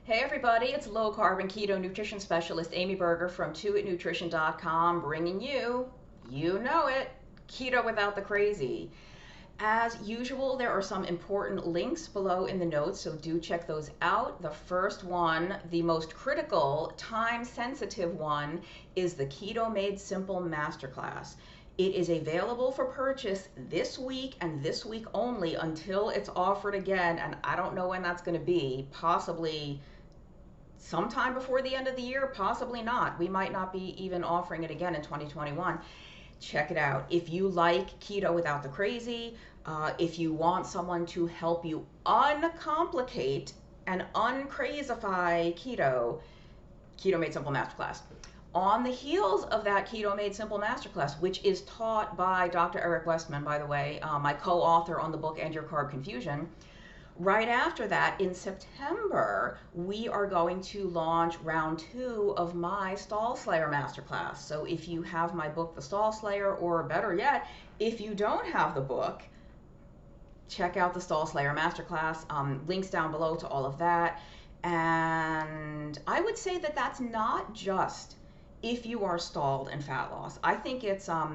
Hey everybody, it's low carb and keto nutrition specialist Amy Berger from 2itnutrition.com bringing you know it, keto without the crazy. As usual, there are some important links below in the notes, so do check those out. The first one, the most critical, time sensitive one, is the Keto Made Simple Masterclass. It is available for purchase this week and this week only until it's offered again, and I don't know when that's going to be, possibly sometime before the end of the year, possibly not. We might not be even offering it again in 2021. Check it out. If you like keto without the crazy, if you want someone to help you uncomplicate and uncrazify Keto Made Simple Masterclass. On the heels of that Keto Made Simple Masterclass, which is taught by Dr. Eric Westman, by the way, my co-author on the book End Your Carb Confusion, right after that, in September, we are going to launch round 2 of my Stall Slayer Masterclass. So if you have my book, The Stall Slayer, or better yet, if you don't have the book, check out the Stall Slayer Masterclass. Links down below to all of that. And I would say that that's not just if you are stalled in fat loss. I think it's, I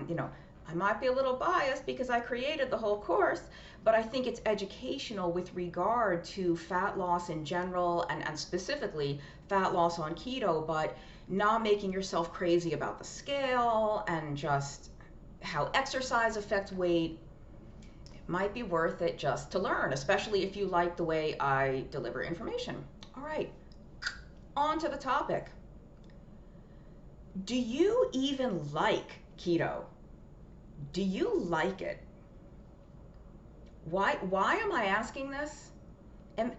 might be a little biased because I created the whole course, but I think it's educational with regard to fat loss in general and specifically fat loss on keto, but not making yourself crazy about the scale and just how exercise affects weight. It might be worth it just to learn, especially if you like the way I deliver information. All right, on to the topic. Do you even like keto? Do you like it? Why am I asking this? And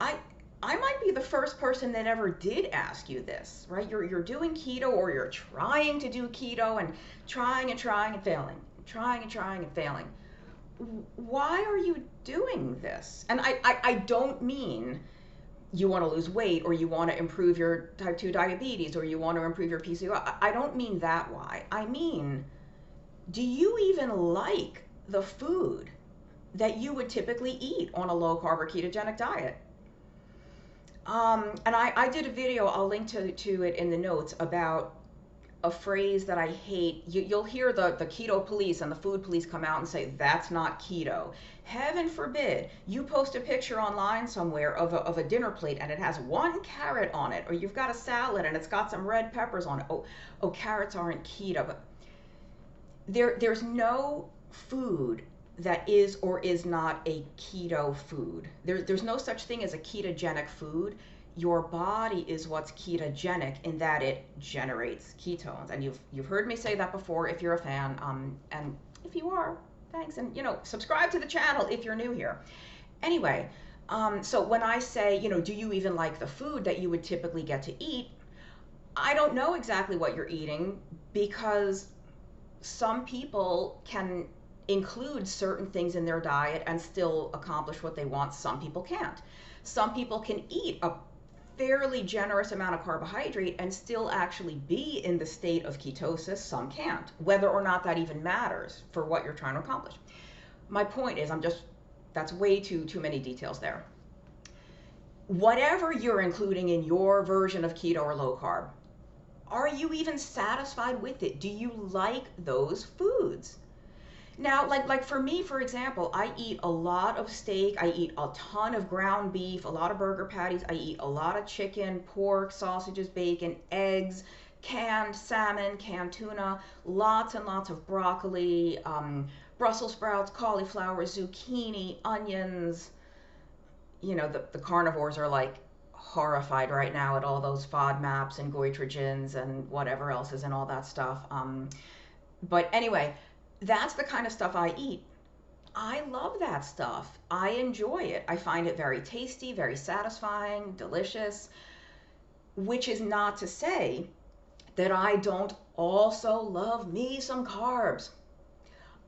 I might be the first person that ever did ask you this, right? You're doing keto, or you're trying to do keto and trying and failing, trying and failing. Why are you doing this? And I don't mean you want to lose weight, or you want to improve your type 2 diabetes, or you want to improve your PCOS. I don't mean that why. I mean, do you even like the food that you would typically eat on a low carb or ketogenic diet? And I did a video, I'll link to it in the notes, about a phrase that I hate. You'll hear the keto police and the food police come out and say, that's not keto. Heaven forbid you post a picture online somewhere of a dinner plate and it has 1 carrot on it, or you've got a salad and it's got some red peppers on it. Oh, carrots aren't keto. But there's no food that is or is not a keto food. There's no such thing as a ketogenic food. Your body is what's ketogenic in that it generates ketones. And you've heard me say that before if you're a fan. And if you are, thanks. And, subscribe to the channel if you're new here. Anyway, so when I say, do you even like the food that you would typically get to eat? I don't know exactly what you're eating, because some people can include certain things in their diet and still accomplish what they want. Some people can't. Some people can eat a fairly generous amount of carbohydrate and still actually be in the state of ketosis. Some can't, whether or not that even matters for what you're trying to accomplish. My point is, that's way too many details there. Whatever you're including in your version of keto or low carb, are you even satisfied with it? Do you like those foods? Now, like for me, for example, I eat a lot of steak, I eat a ton of ground beef, a lot of burger patties, I eat a lot of chicken, pork, sausages, bacon, eggs, canned salmon, canned tuna, lots and lots of broccoli, Brussels sprouts, cauliflower, zucchini, onions. The carnivores are like horrified right now at all those FODMAPs and goitrogens and whatever else is in all that stuff. But anyway, that's the kind of stuff I eat. I love that stuff. I enjoy it. I find it very tasty, very satisfying, delicious, which is not to say that I don't also love me some carbs.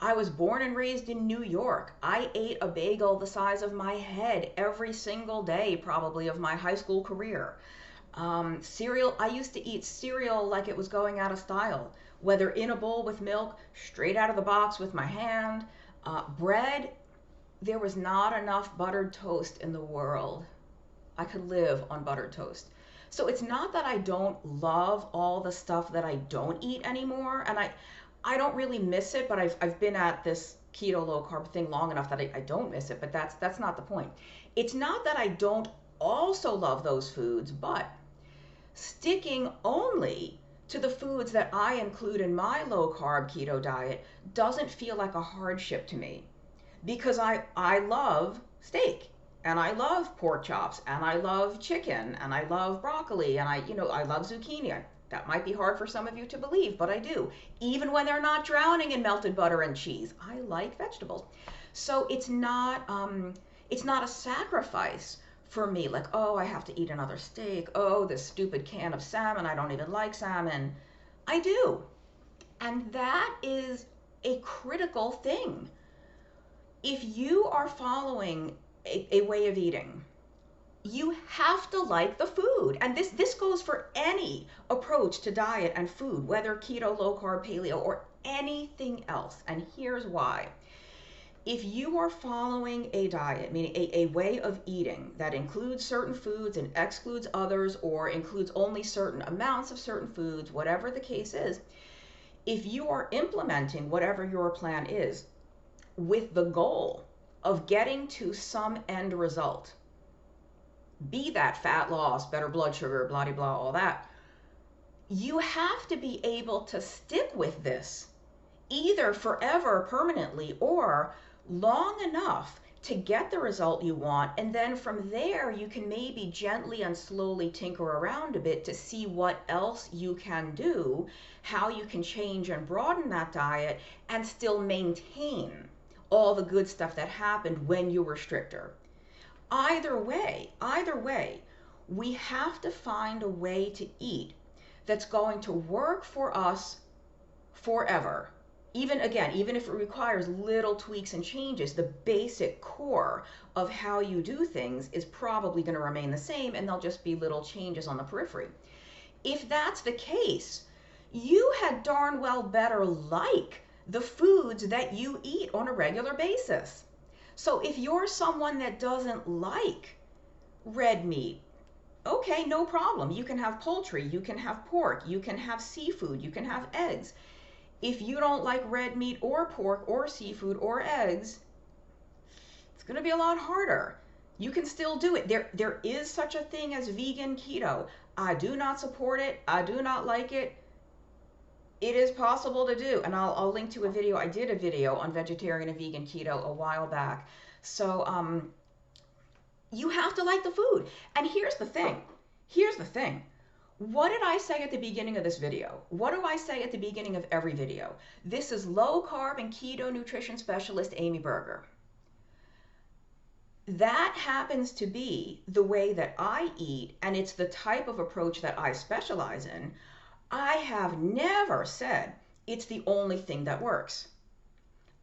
I was born and raised in New York. I ate a bagel the size of my head every single day, probably, of my high school career. Cereal, I used to eat cereal like it was going out of style, whether in a bowl with milk, straight out of the box with my hand. Bread, there was not enough buttered toast in the world. I could live on buttered toast. So it's not that I don't love all the stuff that I don't eat anymore, and I don't really miss it, but I've been at this keto low carb thing long enough that I don't miss it, but that's not the point. It's not that I don't also love those foods, but sticking only to the foods that I include in my low carb keto diet doesn't feel like a hardship to me, because I love steak, and I love pork chops, and I love chicken, and I love broccoli, and I love zucchini. That might be hard for some of you to believe, but I do. Even when they're not drowning in melted butter and cheese, I like vegetables. So it's not a sacrifice for me, like, oh, I have to eat another steak. Oh, this stupid can of salmon, I don't even like salmon. I do. And that is a critical thing. If you are following a way of eating, you have to like the food. And this goes for any approach to diet and food, whether keto, low carb, paleo, or anything else. And here's why. If you are following a diet, meaning a way of eating that includes certain foods and excludes others, or includes only certain amounts of certain foods, whatever the case is, if you are implementing whatever your plan is with the goal of getting to some end result, be that fat loss, better blood sugar, blah, blah, blah, all that, you have to be able to stick with this either forever, permanently, or long enough to get the result you want. And then from there, you can maybe gently and slowly tinker around a bit to see what else you can do, how you can change and broaden that diet and still maintain all the good stuff that happened when you were stricter. Either way, we have to find a way to eat that's going to work for us forever. Even if it requires little tweaks and changes, the basic core of how you do things is probably going to remain the same, and there'll just be little changes on the periphery. If that's the case, you had darn well better like the foods that you eat on a regular basis. So if you're someone that doesn't like red meat, okay, no problem. You can have poultry, you can have pork, you can have seafood, you can have eggs. If you don't like red meat or pork or seafood or eggs, it's going to be a lot harder. You can still do it. There is such a thing as vegan keto. I do not support it. I do not like it. It is possible to do. And I'll link to a video. I did a video on vegetarian and vegan keto a while back. So you have to like the food. And here's the thing. What did I say at the beginning of this video? What do I say at the beginning of every video? This is low carb and keto nutrition specialist Amy Berger. That happens to be the way that I eat, and it's the type of approach that I specialize in. I have never said it's the only thing that works.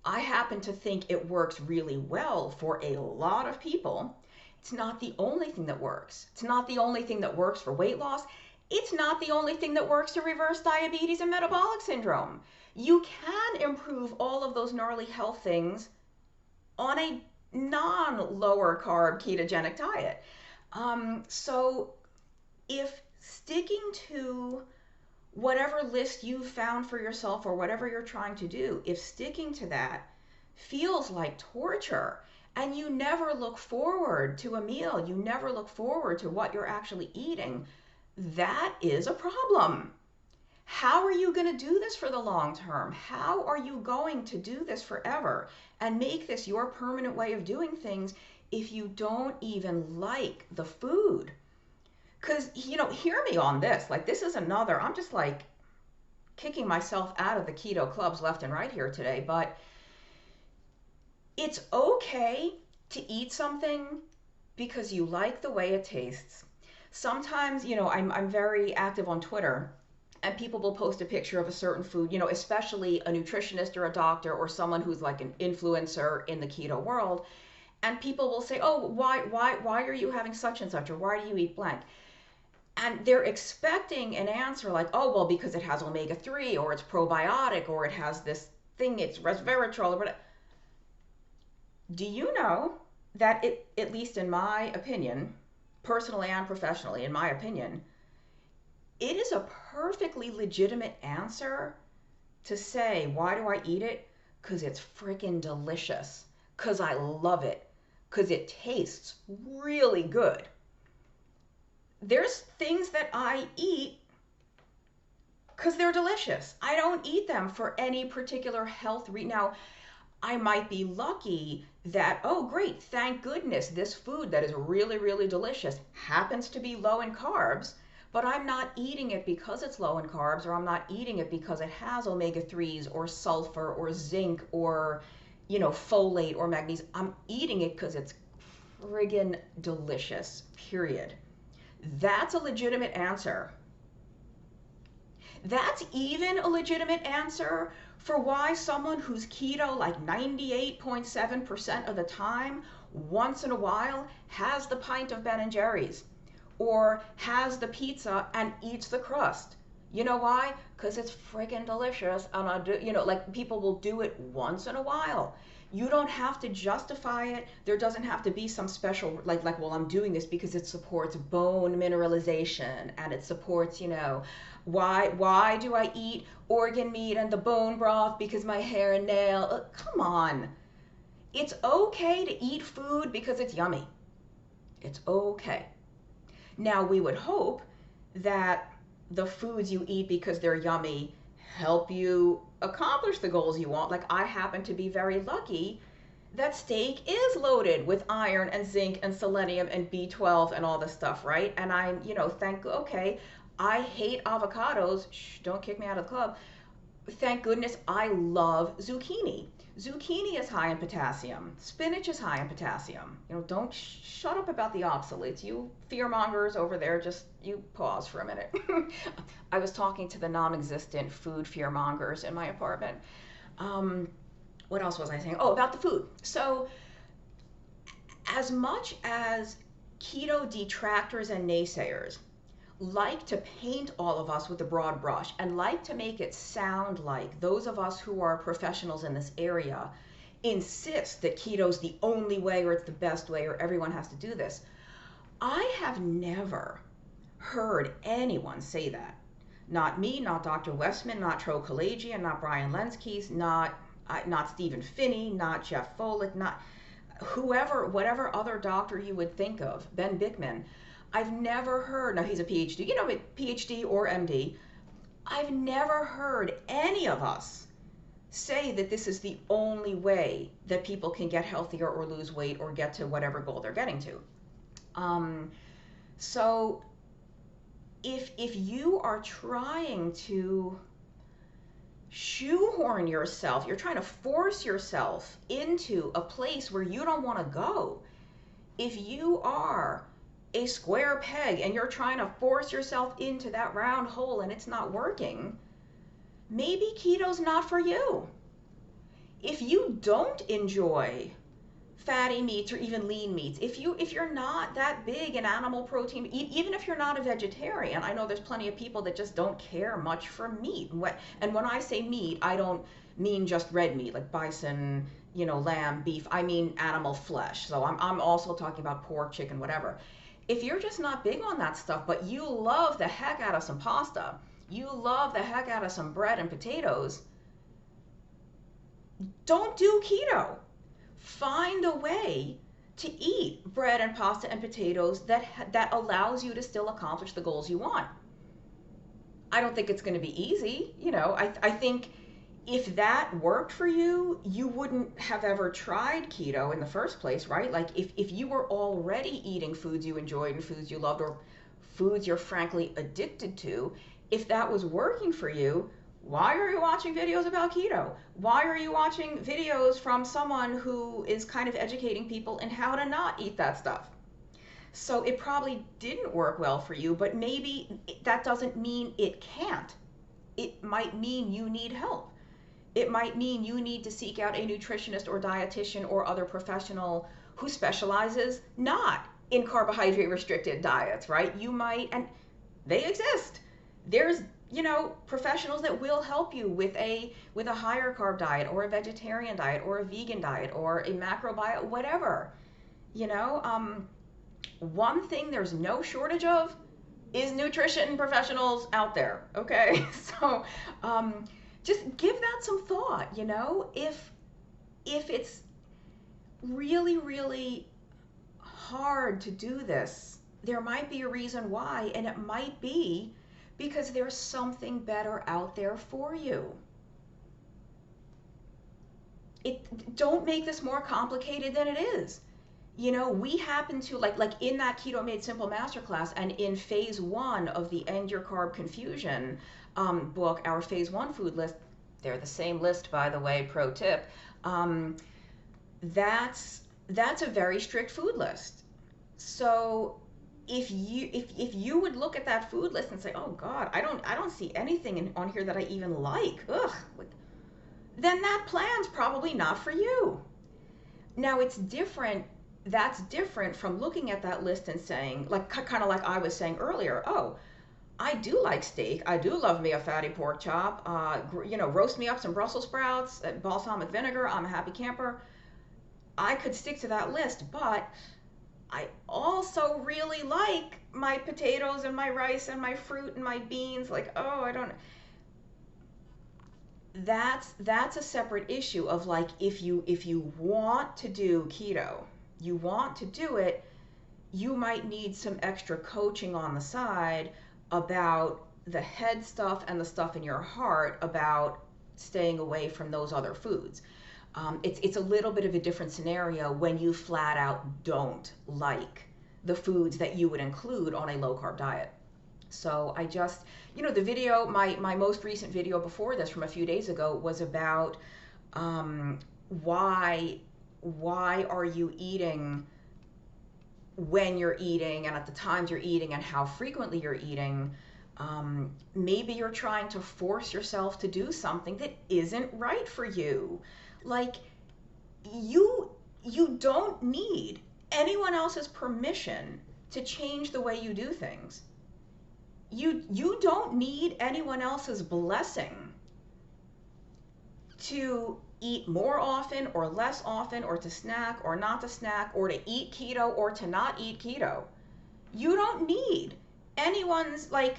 I happen to think it works really well for a lot of people. It's not the only thing that works. It's not the only thing that works for weight loss. It's not the only thing that works to reverse diabetes and metabolic syndrome. You can improve all of those gnarly health things on a non-lower carb ketogenic diet. So if sticking to whatever list you've found for yourself or whatever you're trying to do, if sticking to that feels like torture and you never look forward to a meal, you never look forward to what you're actually eating, that is a problem. How are you going to do this for the long term? How are you going to do this forever and make this your permanent way of doing things if you don't even like the food? Because, hear me on this. Like, this is another, I'm just like kicking myself out of the keto clubs left and right here today, but it's okay to eat something because you like the way it tastes. Sometimes, I'm very active on Twitter, and people will post a picture of a certain food, especially a nutritionist or a doctor or someone who's like an influencer in the keto world. And people will say, oh, why are you having such and such? Or why do you eat blank? And they're expecting an answer like, oh, well, because it has omega-3 or it's probiotic or it has this thing, it's resveratrol or whatever. Do you know that at least in my opinion, personally and professionally, in my opinion, it is a perfectly legitimate answer to say, why do I eat it? Because it's freaking delicious. Because I love it. Because it tastes really good. There's things that I eat because they're delicious. I don't eat them for any particular health reason. Now, I might be lucky that, oh, great, thank goodness, this food that is really, really delicious happens to be low in carbs, but I'm not eating it because it's low in carbs, or I'm not eating it because it has omega-3s or sulfur or zinc or, folate or magnesium. I'm eating it because it's friggin' delicious, period. That's a legitimate answer. That's even a legitimate answer for why someone who's keto like 98.7% of the time, once in a while, has the pint of Ben and Jerry's or has the pizza and eats the crust. You know why? Because it's freaking delicious, and like people will do it once in a while. You don't have to justify it. There doesn't have to be some special well, I'm doing this because it supports bone mineralization and it supports, why do I eat organ meat and the bone broth because my hair and nail? Come on. It's okay to eat food because it's yummy. It's okay. Now, we would hope that the foods you eat because they're yummy help you accomplish the goals you want. Like, I happen to be very lucky that steak is loaded with iron and zinc and selenium and B12 and all this stuff, right? And I'm, okay, I hate avocados. Shh, don't kick me out of the club. Thank goodness I love zucchini. Zucchini is high in potassium. Spinach is high in potassium. Don't shut up about the oxalates. You fearmongers over there, just you pause for a minute. I was talking to the non-existent food fearmongers in my apartment. What else was I saying? Oh, about the food. So, as much as keto detractors and naysayers like to paint all of us with a broad brush and like to make it sound like those of us who are professionals in this area insist that keto's the only way or it's the best way or everyone has to do this, I have never heard anyone say that. Not me, not Dr. Westman, not Tro Kalayjian, not Brian Lenskis, not Stephen Finney, not Jeff Folick, not whoever, whatever other doctor you would think of, Ben Bickman. I've never heard, now he's a PhD, PhD or MD, I've never heard any of us say that this is the only way that people can get healthier or lose weight or get to whatever goal they're getting to. So if you are trying to shoehorn yourself, you're trying to force yourself into a place where you don't want to go, if you are a square peg and you're trying to force yourself into that round hole and it's not working, maybe keto's not for you. If you don't enjoy fatty meats or even lean meats, if you're not that big in animal protein, even if you're not a vegetarian, I know there's plenty of people that just don't care much for meat. And when I say meat, I don't mean just red meat like bison, lamb, beef. I mean animal flesh. So I'm also talking about pork, chicken, whatever. If you're just not big on that stuff, but you love the heck out of some pasta, you love the heck out of some bread and potatoes, don't do keto. Find a way to eat bread and pasta and potatoes that allows you to still accomplish the goals you want. I don't think it's going to be easy. I think if that worked for you, you wouldn't have ever tried keto in the first place, right? Like if you were already eating foods you enjoyed and foods you loved or foods you're frankly addicted to, if that was working for you, why are you watching videos about keto? Why are you watching videos from someone who is kind of educating people in how to not eat that stuff? So it probably didn't work well for you, but maybe that doesn't mean it can't. It might mean you need help. It might mean you need to seek out a nutritionist or dietitian or other professional who specializes not in carbohydrate restricted diets, right? You might, and they exist. There's, professionals that will help you with a higher carb diet or a vegetarian diet or a vegan diet or a macrobiotic, whatever. One thing there's no shortage of is nutrition professionals out there. Okay, so just give that some thought. If it's really, really hard to do this, there might be a reason why, and it might be because there's something better out there for you. Don't make this more complicated than it is. We happen to like in that Keto Made Simple Masterclass and in phase 1 of the End Your Carb Confusion book, our phase 1 food list, they're the same list, by the way, pro tip. That's a very strict food list. So if you would look at that food list and say, oh God, I don't see anything on here that I even like, ugh, then that plan's probably not for you. Now that's different from looking at that list and saying, like, kind of like I was saying earlier, oh, I do like steak. I do love me a fatty pork chop. Roast me up some Brussels sprouts, balsamic vinegar. I'm a happy camper. I could stick to that list, but I also really like my potatoes and my rice and my fruit and my beans. Like, oh, I don't. That's a separate issue of like, if you want to do keto, you want to do it, you might need some extra coaching on the side about the head stuff and the stuff in your heart about staying away from those other foods. It's a little bit of a different scenario when you flat out don't like the foods that you would include on a low carb diet. So I just, the video, my most recent video before this from a few days ago was about why are you eating when you're eating and at the times you're eating and how frequently you're eating. Maybe you're trying to force yourself to do something that isn't right for you. Like, you don't need anyone else's permission to change the way you do things. You don't need anyone else's blessing to eat more often or less often, or to snack or not to snack, or to eat keto or to not eat keto. You don't need anyone's, like,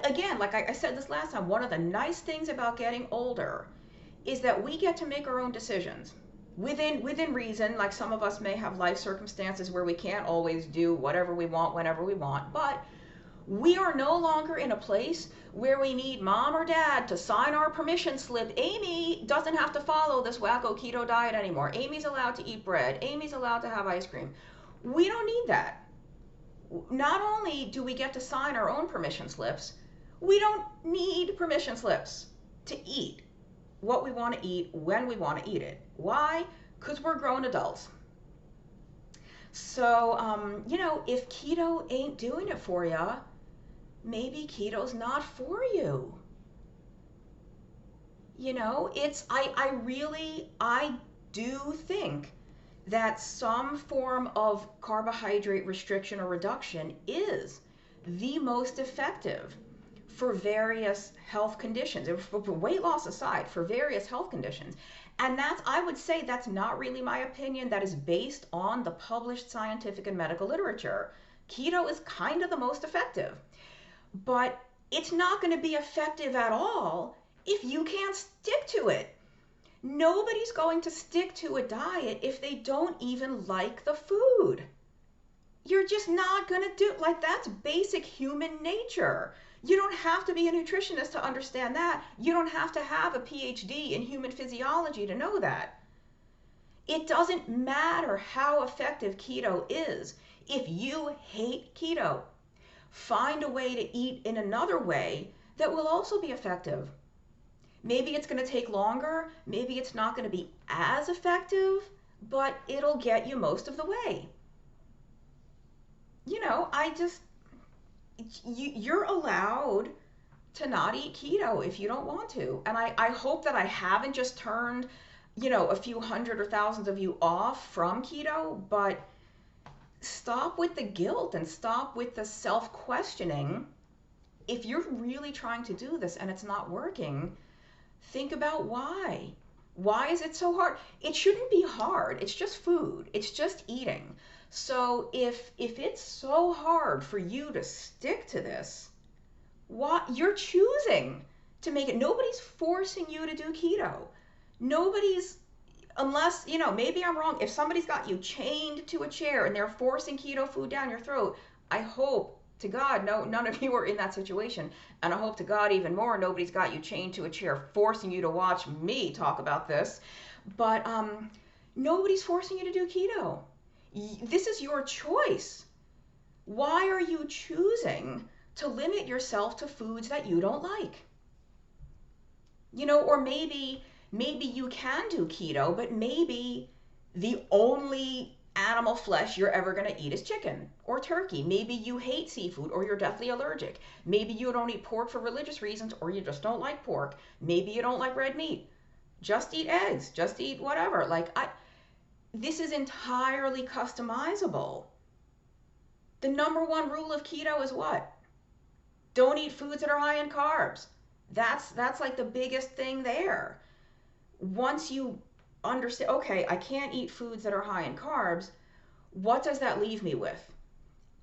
again, like I said this last time, one of the nice things about getting older is that we get to make our own decisions within reason. Like, some of us may have life circumstances where we can't always do whatever we want whenever we want, but we are no longer in a place where we need mom or dad to sign our permission slip. Amy doesn't have to follow this wacko keto diet anymore. Amy's allowed to eat bread. Amy's allowed to have ice cream. We don't need that. Not only do we get to sign our own permission slips, we don't need permission slips to eat what we want to eat when we want to eat it. Why? Because we're grown adults. So, if keto ain't doing it for you, maybe keto's not for you. I do think that some form of carbohydrate restriction or reduction is the most effective for various health conditions, for weight loss aside, for various health conditions. And I would say that's not really my opinion. That is based on the published scientific and medical literature. Keto is kind of the most effective. But it's not going to be effective at all if you can't stick to it. Nobody's going to stick to a diet if they don't even like the food. You're just not going to do, like, that's basic human nature. You don't have to be a nutritionist to understand that. You don't have to have a PhD in human physiology to know that. It doesn't matter how effective keto is. If you hate keto, find a way to eat in another way that will also be effective. Maybe it's going to take longer. Maybe it's not going to be as effective, but it'll get you most of the way. You're allowed to not eat keto if you don't want to. And I hope that I haven't just turned, a few hundred or thousands of you off from keto, but stop with the guilt and stop with the self-questioning. If you're really trying to do this and it's not working, think about why. Why is it so hard? It shouldn't be hard. It's just food. It's just eating. So if it's so hard for you to stick to this, what you're choosing to make it. Nobody's forcing you to do keto. Nobody's, unless, maybe I'm wrong. If somebody's got you chained to a chair and they're forcing keto food down your throat, I hope to God, no, none of you are in that situation. And I hope to God even more, nobody's got you chained to a chair forcing you to watch me talk about this. But nobody's forcing you to do keto. This is your choice. Why are you choosing to limit yourself to foods that you don't like? Or maybe you can do keto, but maybe the only animal flesh you're ever going to eat is chicken or turkey. Maybe you hate seafood or you're deathly allergic. Maybe you don't eat pork for religious reasons or you just don't like pork. Maybe you don't like red meat. Just eat eggs. Just eat whatever. This is entirely customizable. The number one rule of keto is what? Don't eat foods that are high in carbs. That's like the biggest thing there. Once you understand, okay, I can't eat foods that are high in carbs, what does that leave me with?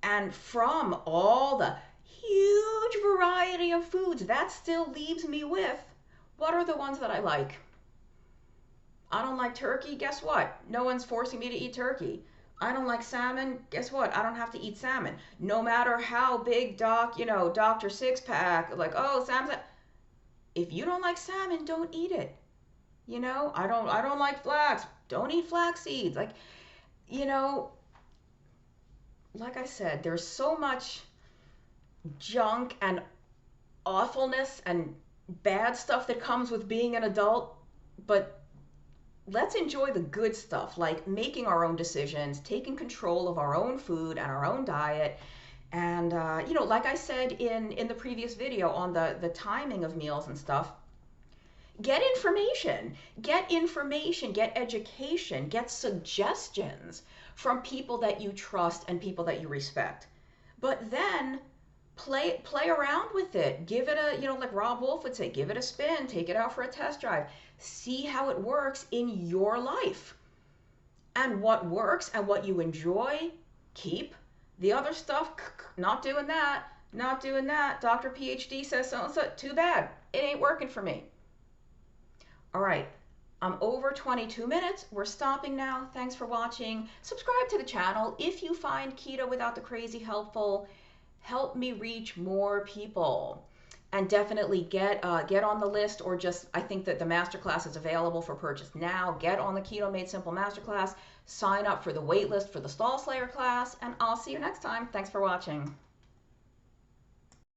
And from all the huge variety of foods that still leaves me with, what are the ones that I like? I don't like turkey. Guess what? No one's forcing me to eat turkey. I don't like salmon. Guess what? I don't have to eat salmon. No matter how big Dr. Six Pack, like, oh, salmon. If you don't like salmon, don't eat it. I don't like flax. Don't eat flax seeds. You know, like I said, there's so much junk and awfulness and bad stuff that comes with being an adult, but let's enjoy the good stuff, like making our own decisions, taking control of our own food and our own diet. And, like I said in the previous video on the timing of meals and stuff, get information, get education, get suggestions from people that you trust and people that you respect. But then play around with it. Give it a, like Rob Wolf would say, give it a spin, take it out for a test drive. See how it works in your life. And what works and what you enjoy, keep. The other stuff, not doing that, not doing that. Dr. PhD says so and so. Too bad. It ain't working for me. All right. I'm over 22 minutes. We're stopping now. Thanks for watching. Subscribe to the channel if you find Keto Without the Crazy helpful. Help me reach more people. And definitely get on the list, or just, I think that the masterclass is available for purchase now. Get on the Keto Made Simple masterclass. Sign up for the waitlist for the Stall Slayer class, and I'll see you next time. Thanks for watching.